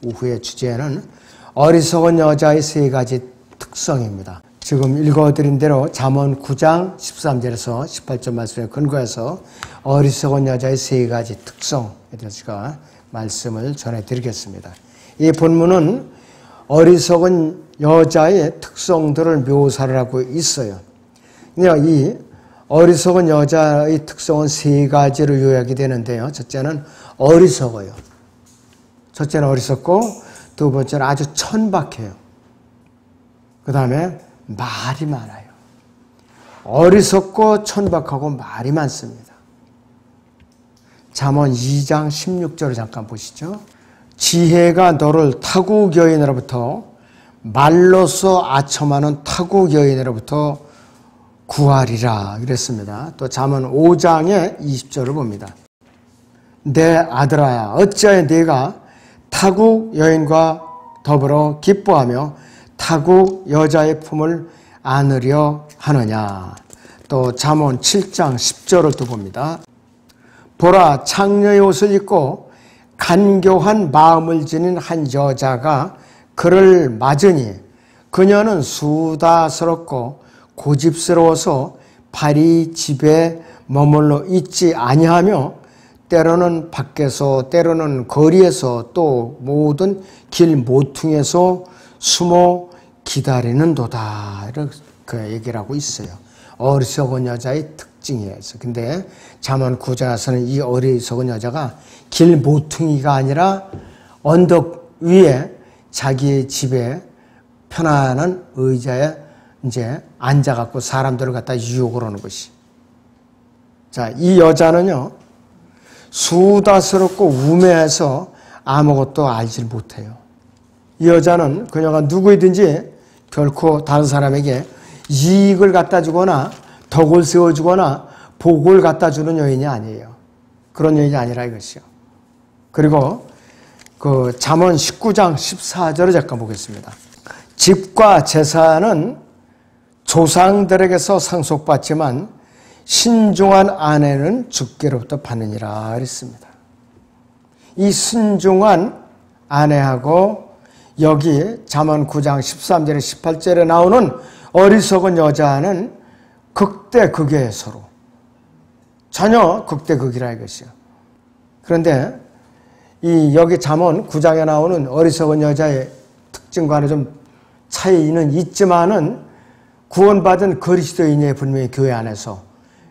오후의 주제는 어리석은 여자의 세 가지 특성입니다. 지금 읽어드린 대로 잠언 9장 13절에서 18절 말씀에 근거해서 어리석은 여자의 세 가지 특성에 대해서 제가 말씀을 전해드리겠습니다. 이 본문은 어리석은 여자의 특성들을 묘사를 하고 있어요. 이 어리석은 여자의 특성은 세 가지로 요약이 되는데요. 첫째는 어리석어요. 첫째는 어리석고 두 번째는 아주 천박해요. 그 다음에 말이 많아요. 어리석고 천박하고 말이 많습니다. 잠언 2장 16절을 잠깐 보시죠. 지혜가 너를 타국 여인으로부터 말로써 아첨하는 타국 여인으로부터 구하리라 그랬습니다. 또 잠언 5장의 20절을 봅니다. 내 아들아야 어찌하여 네가 타국 여인과 더불어 기뻐하며 타국 여자의 품을 안으려 하느냐. 또 잠언 7장 10절을 또 봅니다. 보라 창녀의 옷을 입고 간교한 마음을 지닌 한 여자가 그를 맞으니 그녀는 수다스럽고 고집스러워서 발이 집에 머물러 있지 아니하며 때로는 밖에서 때로는 거리에서 또 모든 길 모퉁에서 숨어 기다리는도다. 이렇게 얘기를 하고 있어요. 어리석은 여자의 특징이에요. 근데 잠언 9장에서는 이 어리석은 여자가 길 모퉁이가 아니라 언덕 위에 자기의 집에 편안한 의자에 이제 앉아갖고 사람들을 갖다 유혹을 하는 것이. 자, 이 여자는요, 수다스럽고 우매해서 아무것도 알지 못해요. 이 여자는 그녀가 누구이든지 결코 다른 사람에게 이익을 갖다 주거나 덕을 세워주거나 복을 갖다 주는 여인이 아니에요. 그런 여인이 아니라 이것이요. 그리고 그 잠언 19장 14절을 잠깐 보겠습니다. 집과 재산은 조상들에게서 상속받지만 신중한 아내는 주께로부터 받느니라 그랬습니다. 이 순종한 아내하고 여기 잠언 9장 13절에 18절에 나오는 어리석은 여자는 극대극이에요. 서로 전혀 극대극이라 이것이요. 그런데 이 여기 잠언 9장에 나오는 어리석은 여자의 특징과는 좀 차이는 있지만은 구원받은 그리스도인의 분명히 교회 안에서.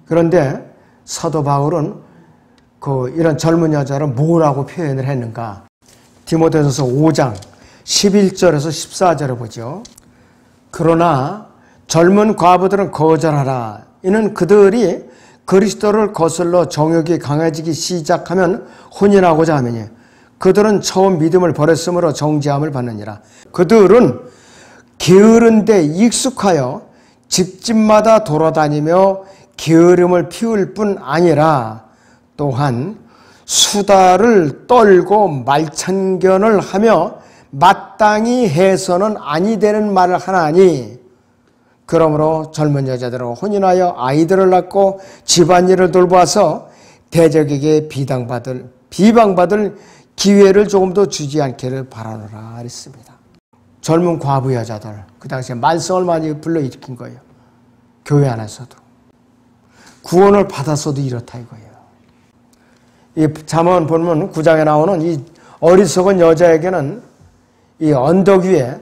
그런데 사도 바울은 이런 젊은 여자를 뭐라고 표현을 했는가? 디모데전서 5장 11절에서 14절을 보죠. 그러나 젊은 과부들은 거절하라. 이는 그들이 그리스도를 거슬러 정욕이 강해지기 시작하면 혼인하고자 하느니 그들은 처음 믿음을 버렸으므로 정죄함을 받느니라. 그들은 게으른 데 익숙하여 집집마다 돌아다니며 게으름을 피울 뿐 아니라 또한 수다를 떨고 말찬견을 하며 마땅히 해서는 아니 되는 말을 하나니 그러므로 젊은 여자들은 혼인하여 아이들을 낳고 집안일을 돌보아서 대적에게 비방받을 기회를 조금 더 주지 않기를 바라노라 했습니다. 젊은 과부 여자들, 그 당시에 말썽을 많이 불러일으킨 거예요. 교회 안에서도. 구원을 받았어도 이렇다 이거예요. 이 잠언 본문 9장에 나오는 이 어리석은 여자에게는 이 언덕 위에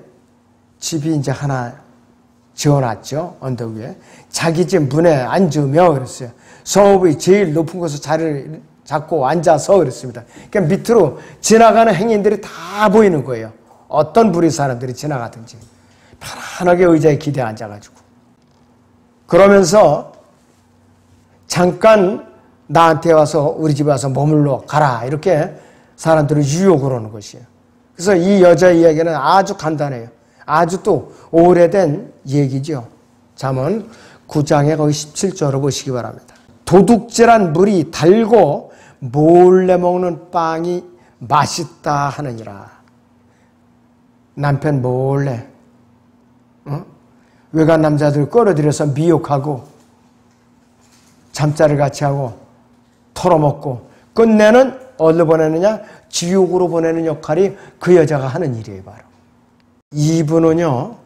집이 이제 하나 지어놨죠. 언덕 위에. 자기 집 문에 앉으며 그랬어요. 성읍의 제일 높은 곳에 자리를 잡고 앉아서 그랬습니다. 그러니까 밑으로 지나가는 행인들이 다 보이는 거예요. 어떤 부리 사람들이 지나가든지. 편안하게 의자에 기대 앉아가지고. 그러면서 잠깐 나한테 와서 우리 집에 와서 머물러 가라. 이렇게 사람들을 유혹을 하는 것이에요. 그래서 이 여자 이야기는 아주 간단해요. 아주 또 오래된 얘기죠. 잠언 9장의 거기 17절을 보시기 바랍니다. 도둑질한 물이 달고 몰래 먹는 빵이 맛있다 하느니라. 남편 몰래 외간 남자들 끌어들여서 미혹하고 잠자를 같이 하고 털어먹고 끝내는 어디로 보내느냐? 지옥으로 보내는 역할이 그 여자가 하는 일이에요, 바로. 이분은요,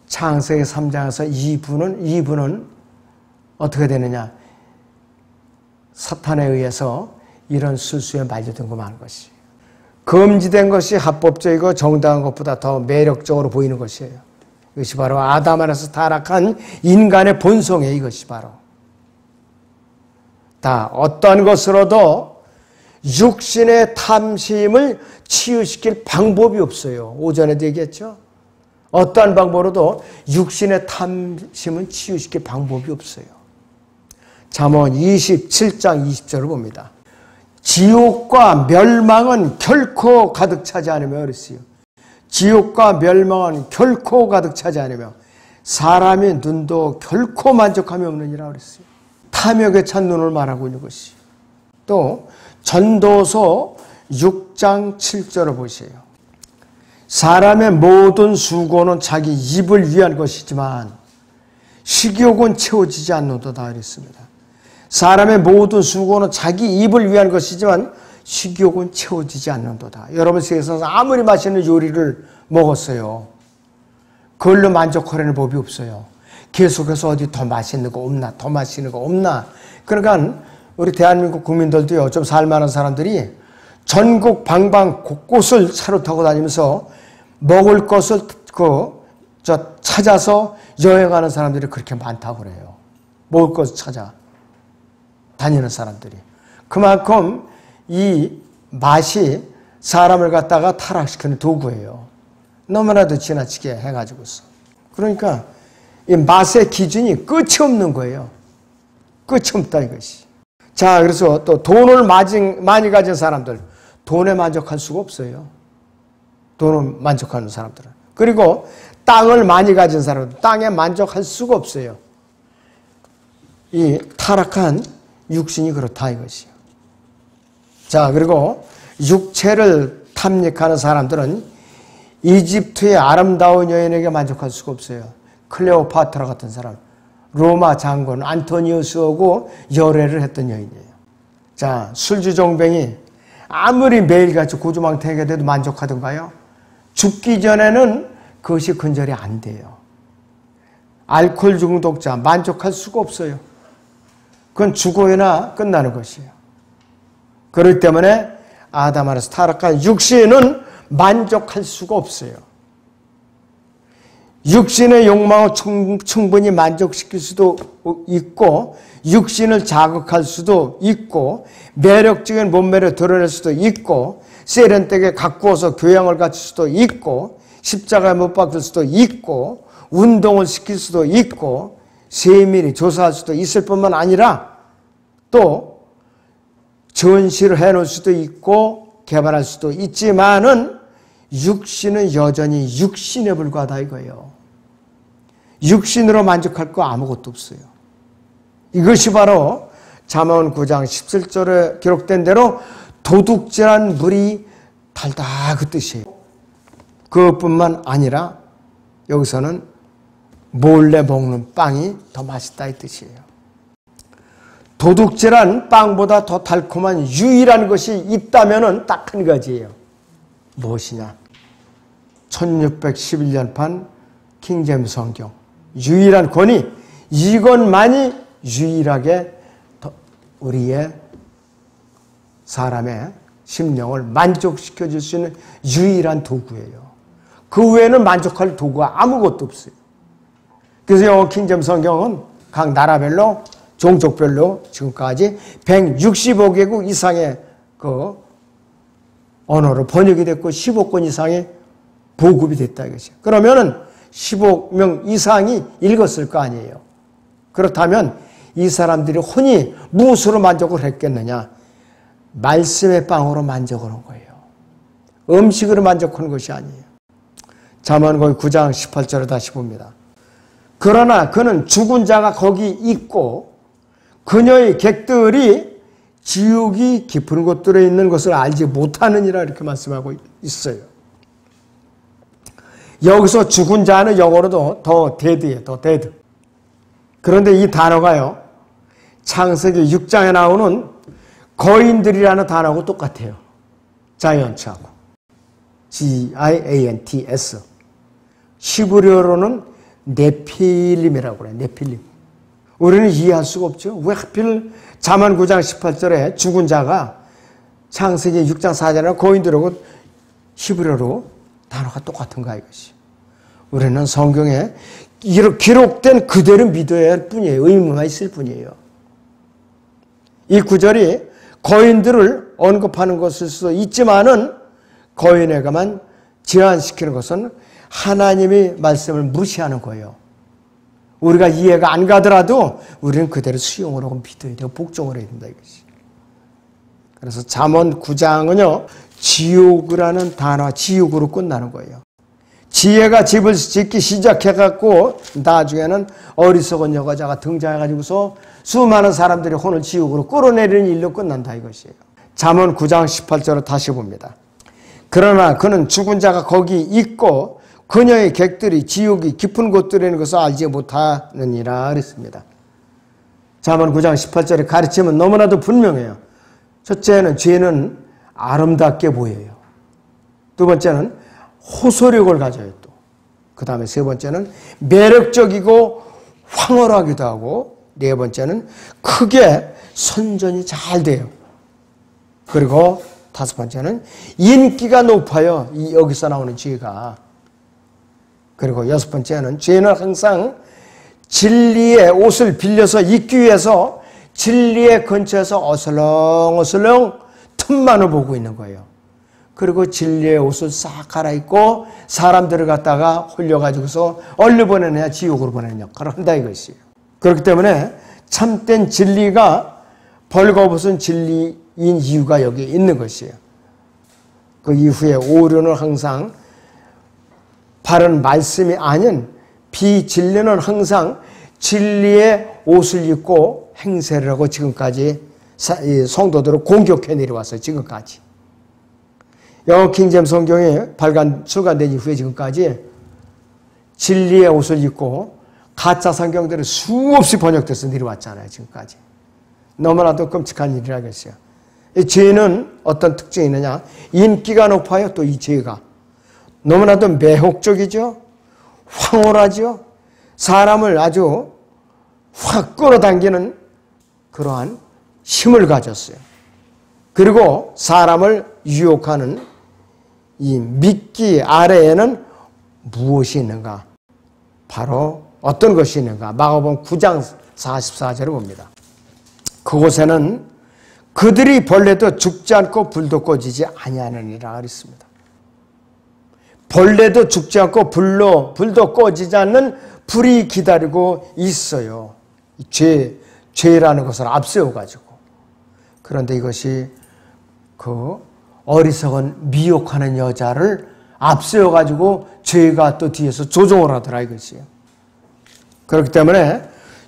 창세기 3장에서 이분은 어떻게 되느냐? 사탄에 의해서 이런 술수에 말려든 것만 것이. 금지된 것이 합법적이고 정당한 것보다 더 매력적으로 보이는 것이에요. 이것이 바로 아담 안에서 타락한 인간의 본성이에요, 이것이 바로. 다 어떠한 것으로도 육신의 탐심을 치유시킬 방법이 없어요. 오전에도 얘기했죠. 어떠한 방법으로도 육신의 탐심은 치유시킬 방법이 없어요. 잠언 27장 20절을 봅니다. 지옥과 멸망은 결코 가득 차지 않으며 그랬어요. 지옥과 멸망은 결코 가득 차지 않으며 사람의 눈도 결코 만족함이 없느니라 그랬어요. 탐욕에 찬 눈을 말하고 있는 것이. 또 전도서 6장 7절을 보세요. 사람의 모든 수고는 자기 입을 위한 것이지만 식욕은 채워지지 않는도다 그랬습니다. 사람의 모든 수고는 자기 입을 위한 것이지만 식욕은 채워지지 않는도다. 여러분 세상에서 아무리 맛있는 요리를 먹었어요. 그걸로 만족하려는 법이 없어요. 계속해서 어디 더 맛있는 거 없나? 더 맛있는 거 없나? 그러니까 우리 대한민국 국민들도요, 좀 살만한 사람들이 전국 방방 곳곳을 차로 타고 다니면서 먹을 것을 찾아서 여행하는 사람들이 그렇게 많다고 그래요. 먹을 것을 찾아 다니는 사람들이. 그만큼 이 맛이 사람을 갖다가 타락시키는 도구예요. 너무나도 지나치게 해가지고서. 그러니까 이 맛의 기준이 끝이 없는 거예요. 끝이 없다 이것이. 자, 그래서 또 돈을 많이 가진 사람들, 돈에 만족할 수가 없어요. 돈을 만족하는 사람들은. 그리고 땅을 많이 가진 사람들, 땅에 만족할 수가 없어요. 이 타락한 육신이 그렇다 이것이요. 자, 그리고 육체를 탐닉하는 사람들은 이집트의 아름다운 여인에게 만족할 수가 없어요. 클레오파트라 같은 사람, 로마 장군 안토니우스하고 열애를 했던 여인이에요. 자, 술주정뱅이 아무리 매일같이 고주망태하게 돼도 만족하던가요? 죽기 전에는 그것이 근절이 안 돼요. 알코올 중독자 만족할 수가 없어요. 그건 죽어야 끝나는 것이에요. 그렇기 때문에 아담 안에서 타락한 육신은 만족할 수가 없어요. 육신의 욕망을 충분히 만족시킬 수도 있고 육신을 자극할 수도 있고 매력적인 몸매를 드러낼 수도 있고 세련되게 가꾸어서 교양을 갖출 수도 있고 십자가에 못 박힐 수도 있고 운동을 시킬 수도 있고 세밀히 조사할 수도 있을 뿐만 아니라 또 전시를 해놓을 수도 있고 개발할 수도 있지만은 육신은 여전히 육신에 불과하다 이거예요. 육신으로 만족할 거 아무것도 없어요. 이것이 바로 잠언 9장 17절에 기록된 대로 도둑질한 물이 달다 그 뜻이에요. 그것뿐만 아니라 여기서는 몰래 먹는 빵이 더 맛있다 이 뜻이에요. 도둑질한 빵보다 더 달콤한 유일한 것이 있다면 딱 한 가지예요. 무엇이냐? 1611년판 킹제임스 성경. 유일한 권위, 이것만이 유일하게 우리의 사람의 심령을 만족시켜 줄 수 있는 유일한 도구예요. 그 외에는 만족할 도구가 아무것도 없어요. 그래서 영어 킹제임스 성경은 각 나라별로 종족별로 지금까지 165개국 이상의 그 언어로 번역이 됐고 15권 이상의 보급이 됐다 이것이에요. 그러면은 15명 이상이 읽었을 거 아니에요. 그렇다면 이 사람들이 혼이 무엇으로 만족을 했겠느냐? 말씀의 빵으로 만족하는 거예요. 음식으로 만족하는 것이 아니에요. 잠언 9장 18절을 다시 봅니다. 그러나 그는 죽은 자가 거기 있고 그녀의 객들이 지옥이 깊은 곳들에 있는 것을 알지 못하느니라 이렇게 말씀하고 있어요. 여기서 죽은 자는 영어로도 더 데드예요. 더 데드. 그런데 이 단어가요. 창세기 6장에 나오는 거인들이라는 단어하고 똑같아요. 자이언츠하고. G-I-A-N-T-S. 히브리어로는 네필림이라고 그래요. 네필림. 우리는 이해할 수가 없죠. 왜 하필 잠언 9장 18절에 죽은 자가 창세기 6장 4절에 거인들하고 히브리어로 단어가 똑같은가 이것이. 우리는 성경에 기록된 그대로 믿어야 할 뿐이에요. 의무만 있을 뿐이에요. 이 구절이 거인들을 언급하는 것일 수도 있지만은 거인에게만 제한시키는 것은 하나님의 말씀을 무시하는 거예요. 우리가 이해가 안 가더라도 우리는 그대로 수용을 하고 믿어야 되고 복종을 해야 된다 이것이. 그래서 잠언 9장은요. 지옥이라는 단어, 지옥으로 끝나는 거예요. 지혜가 집을 짓기 시작해갖고 나중에는 어리석은 여자가 등장해가지고서 수많은 사람들이 혼을 지옥으로 끌어내리는 일로 끝난다 이것이에요. 잠언 9장 18절을 다시 봅니다. 그러나 그는 죽은 자가 거기 있고 그녀의 객들이 지옥이 깊은 곳들이라는 것을 알지 못하느니라 그랬습니다. 잠언 9장 18절의 가르침은 너무나도 분명해요. 첫째는 죄는 아름답게 보여요. 두 번째는 호소력을 가져요. 또 그 다음에 세 번째는 매력적이고 황홀하기도 하고 네 번째는 크게 선전이 잘 돼요. 그리고 다섯 번째는 인기가 높아요. 여기서 나오는 죄가. 그리고 여섯 번째는 죄는 항상 진리의 옷을 빌려서 입기 위해서 진리의 근처에서 어슬렁어슬렁 틈만을 보고 있는 거예요. 그리고 진리의 옷을 싹 갈아입고 사람들을 갖다가 홀려가지고서 얼른 보내느냐 지옥으로 보내는 역할을 한다 이것이에요. 그렇기 때문에 참된 진리가 벌거벗은 진리인 이유가 여기 있는 것이에요. 그 이후에 오류는 항상 바른 말씀이 아닌 비진리는 항상 진리의 옷을 입고 행세를 하고 지금까지 성도들을 공격해 내려왔어요. 지금까지. 영어 킹잼 성경이 출간된 이후에 지금까지 진리의 옷을 입고 가짜 성경들이 수없이 번역돼서 내려왔잖아요. 지금까지. 너무나도 끔찍한 일이라겠어요. 이 죄는 어떤 특징이 있느냐. 인기가 높아요. 또 이 죄가. 너무나도 매혹적이죠. 황홀하죠. 사람을 아주 확 끌어당기는 그러한 힘을 가졌어요. 그리고 사람을 유혹하는 이 미끼 아래에는 무엇이 있는가? 바로 어떤 것이 있는가? 마가복음 9장 44절을 봅니다. 그곳에는 그들이 벌레도 죽지 않고 불도 꺼지지 아니하느니라 그랬습니다. 벌레도 죽지 않고 불도 꺼지지 않는 불이 기다리고 있어요. 죄라는 것을 앞세워가지고. 그런데 이것이 그 어리석은 미혹하는 여자를 앞세워가지고 죄가 또 뒤에서 조종을 하더라 이것이에요. 그렇기 때문에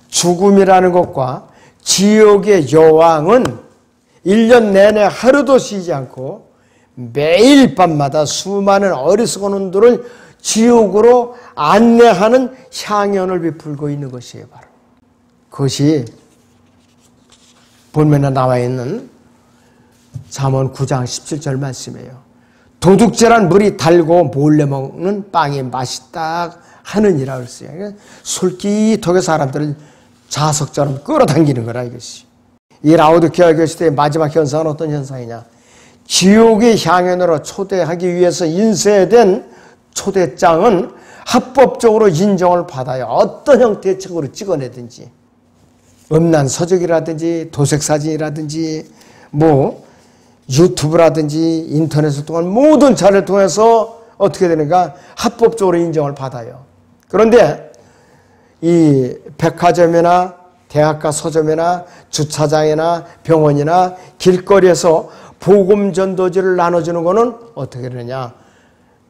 죽음이라는 것과 지옥의 여왕은 1년 내내 하루도 쉬지 않고 매일 밤마다 수많은 어리석은 혼들을 지옥으로 안내하는 향연을 베풀고 있는 것이에요. 바로 그것이 본문에 나와 있는 잠언 9장 17절 말씀이에요. 도둑질한 물이 달고 몰래 먹는 빵이 맛있다 하느니라 그랬어요. 솔깃하게 사람들을 자석처럼 끌어당기는 거라 이것이. 이 라오디게아 교회 시대의 마지막 현상은 어떤 현상이냐. 지옥의 향연으로 초대하기 위해서 인쇄된 초대장은 합법적으로 인정을 받아요. 어떤 형태의 책으로 찍어내든지. 음란 서적이라든지 도색사진이라든지 유튜브라든지 인터넷을 통한 모든 자료를 통해서 어떻게 되는가? 합법적으로 인정을 받아요. 그런데 이 백화점이나 대학가 서점이나 주차장이나 병원이나 길거리에서 복음 전도지를 나눠주는 거는 어떻게 되느냐?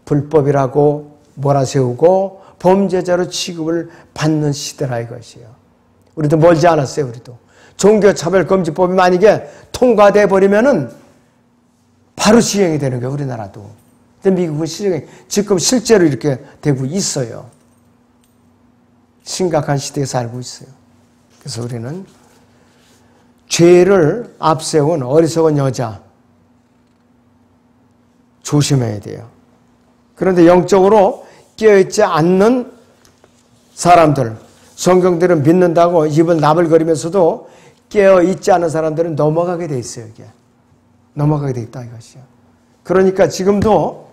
불법이라고 몰아세우고 범죄자로 취급을 받는 시대라 이것이에요. 우리도 멀지 않았어요. 우리도 종교차별금지법이 만약에 통과돼 버리면은 바로 시행이 되는 거예요. 우리나라도. 근데 미국은 지금 실제로 이렇게 되고 있어요. 심각한 시대에 살고 있어요. 그래서 우리는 죄를 앞세운 어리석은 여자 조심해야 돼요. 그런데 영적으로 깨어있지 않는 사람들, 성경들은 믿는다고 입을 나불거리면서도 깨어있지 않은 사람들은 넘어가게 돼 있어요. 이게. 넘어가게 돼 있다 이것이요. 그러니까 지금도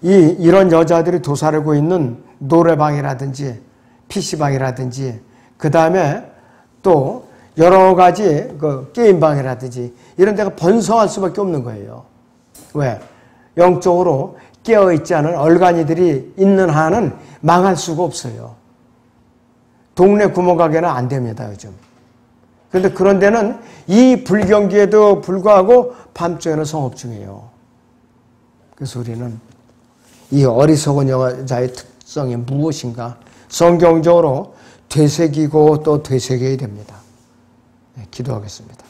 이런 여자들이 도사리고 있는 노래방이라든지 PC방이라든지 그 다음에 또 여러 가지 그 게임방이라든지 이런 데가 번성할 수밖에 없는 거예요. 왜? 영적으로 깨어있지 않은 얼간이들이 있는 한은 망할 수가 없어요. 동네 구멍가게는 안 됩니다, 요즘. 그런데 그런 데는 이 불경기에도 불구하고 밤중에는 성업 중이에요. 그래서 우리는 이 어리석은 여자의 특성이 무엇인가 성경적으로 되새기고 또 되새겨야 됩니다. 네, 기도하겠습니다.